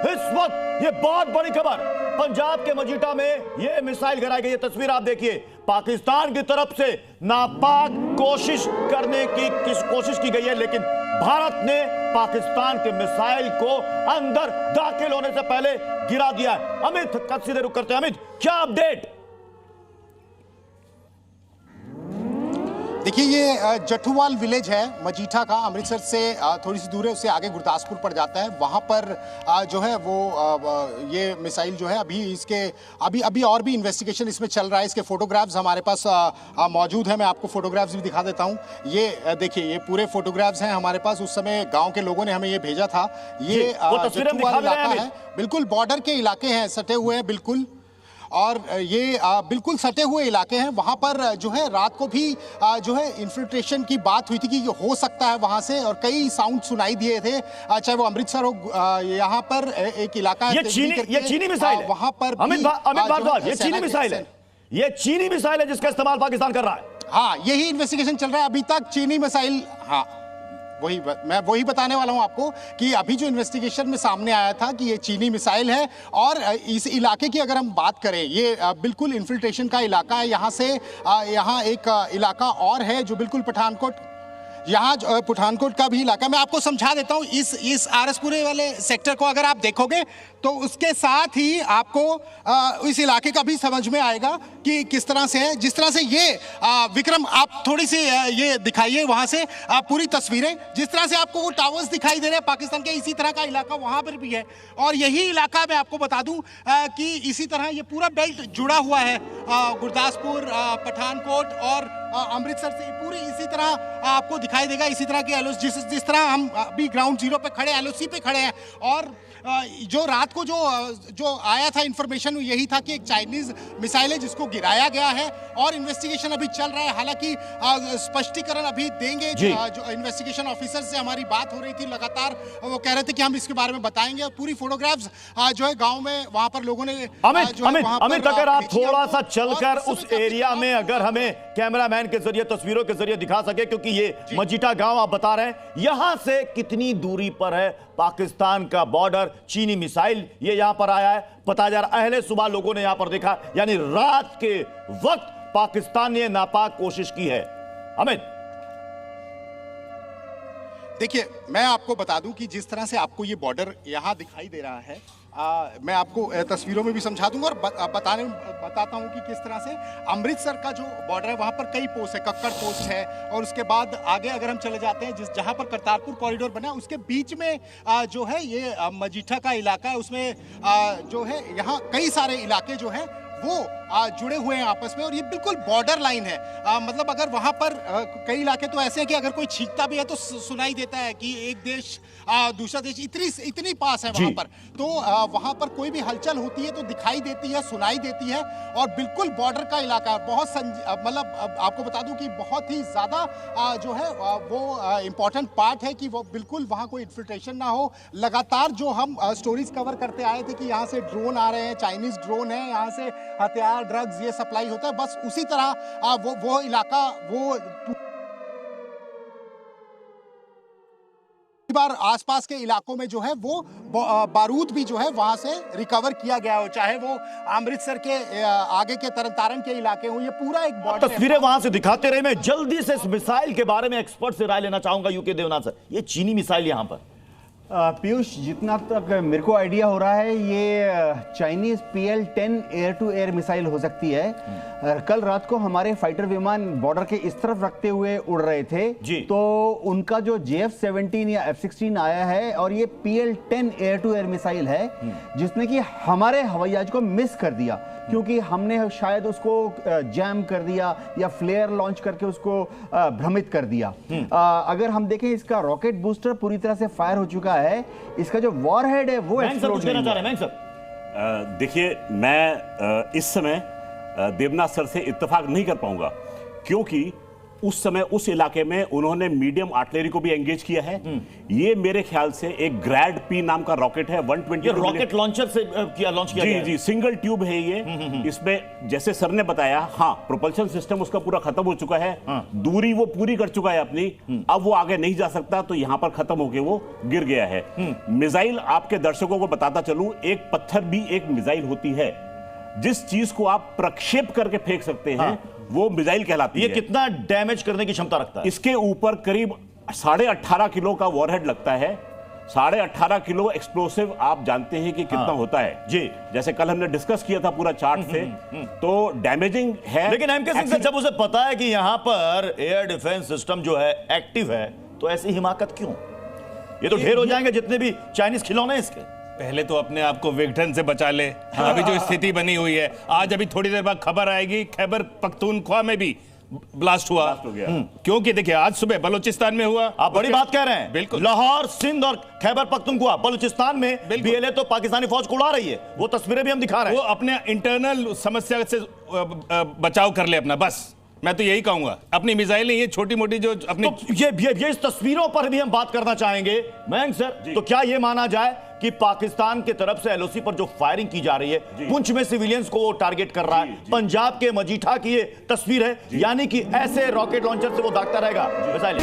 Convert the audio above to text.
इस वक्त ये बहुत बड़ी खबर, पंजाब के मजीठा में ये मिसाइल गिराई गई। ये तस्वीर आप देखिए, पाकिस्तान की तरफ से नापाक कोशिश करने की कोशिश की गई है, लेकिन भारत ने पाकिस्तान के मिसाइल को अंदर दाखिल होने से पहले गिरा दिया है। अमित कब सीधे रुक करते हैं। अमित, क्या अपडेट? देखिए, ये जठुवाल विलेज है मजीठा का, अमृतसर से थोड़ी सी दूर है, उससे आगे गुरदासपुर पड़ जाता है। वहाँ पर जो है वो ये मिसाइल जो है अभी और भी इन्वेस्टिगेशन इसमें चल रहा है। इसके फोटोग्राफ्स हमारे पास मौजूद है, मैं आपको फोटोग्राफ्स भी दिखा देता हूँ। ये देखिए, ये पूरे फोटोग्राफ्स हैं हमारे पास। उस समय गाँव के लोगों ने हमें ये भेजा था। ये जठुवाल इलाका है, बिल्कुल बॉर्डर के इलाके हैं, सटे हुए हैं बिल्कुल, और ये बिल्कुल सटे हुए इलाके हैं। वहाँ पर जो है रात को भी जो है इन्फिल्ट्रेशन की बात हुई थी कि हो सकता है वहाँ से, और कई साउंड सुनाई दिए थे, चाहे वो अमृतसर हो, यहाँ पर एक इलाका है ये चीनी मिसाइल है वहाँ पर। अमित भारद्वाज, ये चीनी मिसाइल है, ये चीनी मिसाइल है जिसका इस्तेमाल पाकिस्तान कर रहा है। हाँ, यही इन्वेस्टिगेशन चल रहा है अभी तक। चीनी मिसाइल, हाँ मैं वही बताने वाला हूं आपको कि अभी जो इन्वेस्टिगेशन में सामने आया था कि ये चीनी मिसाइल है। और इस इलाके की अगर हम बात करें, ये बिल्कुल इन्फिल्ट्रेशन का इलाका है। यहाँ से यहाँ एक इलाका और है जो बिल्कुल पठानकोट, यहाँ पठानकोट का भी इलाका। मैं आपको समझा देता हूँ, इस आरएसपुरे वाले सेक्टर को अगर आप देखोगे तो उसके साथ ही आपको इस इलाके का भी समझ में आएगा कि किस तरह से है। जिस तरह से ये विक्रम, आप थोड़ी सी ये दिखाइए वहाँ से पूरी तस्वीरें। जिस तरह से आपको वो टावर्स दिखाई दे रहे हैं पाकिस्तान के, इसी तरह का इलाका वहाँ पर भी है। और यही इलाका मैं आपको बता दूँ कि इसी तरह ये पूरा बेल्ट जुड़ा हुआ है, गुरदासपुर, पठानकोट और अमृतसर से पूरी इसी तरह आपको दिखाई देगा। इसी तरह के एलओसी, जिस तरह हम अभी ग्राउंड जीरो पे खड़े, एलओसी पे खड़े हैं। और जो रात को जो आया था इंफॉर्मेशन, यही था कि एक चाइनीज मिसाइल है जिसको गिराया गया है, और इन्वेस्टिगेशन अभी चल रहा है। हालांकि स्पष्टीकरण अभी देंगे। जो इन्वेस्टिगेशन ऑफिसर से हमारी बात हो रही थी लगातार, वो कह रहे थे कि हम इसके बारे में बताएंगे। पूरी फोटोग्राफ्स जो है गांव में वहां पर लोगों ने अमित अगर आप थोड़ा सा चलकर उस एरिया में अगर हमें कैमरामैन के जरिए, तस्वीरों के जरिए दिखा सके, क्योंकि ये मजीठा गांव आप बता रहे हैं, यहां से कितनी दूरी पर है पाकिस्तान का बॉर्डर? चीनी मिसाइल ये यहां पर आया है, पता जा रहा है अहले सुबह लोगों ने यहां पर देखा, यानी रात के वक्त पाकिस्तान ने नापाक कोशिश की है। अमित, देखिए, मैं आपको बता दूं कि जिस तरह से आपको ये बॉर्डर यहां दिखाई दे रहा है, मैं आपको तस्वीरों में भी समझा दूंगा और बताता हूं कि किस तरह से अमृतसर का जो बॉर्डर है वहां पर कई पोस्ट है, कक्कड़ पोस्ट है, और उसके बाद आगे अगर हम चले जाते हैं जहां पर करतारपुर कॉरिडोर बना, उसके बीच में जो है ये मजीठा का इलाका है। उसमें जो है यहाँ कई सारे इलाके जो हैं वो जुड़े हुए हैं आपस में, और ये बिल्कुल बॉर्डर लाइन है। मतलब अगर वहां पर कई इलाके तो ऐसे हैं कि अगर कोई छींकता भी है तो सुनाई देता है कि एक देश दूसरा देश इतनी पास है वहां पर। तो वहां पर कोई भी हलचल होती है तो दिखाई देती है, सुनाई देती है, और बिल्कुल बॉर्डर का इलाका है। बहुत मतलब आपको बता दूं कि बहुत ही ज्यादा जो है वो इंपॉर्टेंट पार्ट है कि वो बिल्कुल वहां कोई इन्फिल्ट्रेशन ना हो। लगातार जो हम स्टोरीज कवर करते आए थे कि यहाँ से ड्रोन आ रहे हैं, चाइनीज ड्रोन है, यहाँ से हथियार, ड्रग्स ये सप्लाई होता है, बस उसी तरह वो इलाका, वो बार आसपास के इलाकों में जो है वो बारूद भी जो है वहां से रिकवर किया गया हो, चाहे वो अमृतसर के आगे के तरनतारन के इलाके हो। ये पूरा एक बॉर्डर, तस्वीरें वहां से दिखाते रहे। मैं जल्दी से इस मिसाइल के बारे में एक्सपर्ट से राय लेना चाहूंगा, यूके देवनाथ सर। ये चीनी मिसाइल यहां पर, पीयूष, जितना तक मेरे को आइडिया हो रहा है, ये Chinese PL-10 air to air missile हो सकती है। कल रात को हमारे फाइटर विमान बॉर्डर के इस तरफ रखते हुए उड़ रहे थे, तो उनका जो JF-17 या F-16 आया है, और ये PL-10 air to air missile है, जिसने कि हमारे हवाई जहाज को मिस कर दिया, क्योंकि हमने शायद उसको जैम कर दिया या फ्लेयर लॉन्च करके उसको भ्रमित कर दिया। अगर हम देखें, इसका रॉकेट बूस्टर पूरी तरह से फायर हो चुका है, इसका जो वॉरहेड है वो एक्सप्लोड नहीं हुआ। देखिए, मैं इस समय देवनाथ सर से इत्तेफाक नहीं कर पाऊंगा, क्योंकि उस समय उस इलाके में उन्होंने मीडियम आर्टिलरी को भी एंगेज किया है। ये मेरे ख्याल से एक ग्रैड पी नाम का रॉकेट है, 120 रॉकेट लॉन्चर से लॉन्च किया गया है। जी, सिंगल ट्यूब है ये। इसमें जैसे सर ने बताया, हाँ, प्रोपल्शन सिस्टम उसका पूरा खत्म हो चुका है, दूरी वो पूरी कर चुका है अपनी, अब वो आगे नहीं जा सकता, तो यहां पर खत्म होके वो गिर गया है। मिसाइल, आपके दर्शकों को बताता चलूं, एक पत्थर भी एक मिसाइल होती है। जिस चीज को आप प्रक्षेप करके फेंक सकते हैं वो मिसाइल कहलाती है। ये कितना डैमेज करने की क्षमता रखता है? इसके ऊपर करीब 18.5 किलो का वॉरहेड लगता है। 18.5 किलो एक्सप्लोसिव आप जानते हैं कि कितना होता है जी। जैसे कल हमने डिस्कस किया था पूरा चार्ट से, तो डैमेजिंग है। लेकिन एमके सिंह सर, जब उसे पता है कि यहां पर एयर डिफेंस सिस्टम जो है एक्टिव है, तो ऐसी हिमाकत क्यों? ये तो ढेर हो जाएंगे जितने भी चाइनीज खिलौने इसके। पहले तो अपने आप को विघटन से बचा ले। अभी जो स्थिति बनी हुई है, आज अभी थोड़ी देर बाद खबर आएगी खैबर पख्तूनख्वा में भी ब्लास्ट हुआ। क्योंकि देखिए, आज सुबह बलूचिस्तान में हुआ। आप बड़ी बात कह रहे हैं। बिल्कुल, लाहौर, सिंध और खैबर पख्तूनख्वा, बलूचिस्तान में बीएलए तो पाकिस्तानी फौज को उड़ा रही है। वो तस्वीरें भी हम दिखा रहे हैं। वो अपने इंटरनल समस्या से बचाव कर ले अपना, बस मैं तो यही कहूंगा। अपनी मिसाइलें ये छोटी मोटी जो अपनी तो ये इस तस्वीरों पर भी हम बात करना चाहेंगे मयंक सर। तो क्या ये माना जाए कि पाकिस्तान की तरफ से एलओसी पर जो फायरिंग की जा रही है, पुंछ में सिविलियंस को वो टारगेट कर रहा है, पंजाब के मजीठा की ये तस्वीर है, यानी कि ऐसे रॉकेट लॉन्चर से वो दागता रहेगा मिसाइल।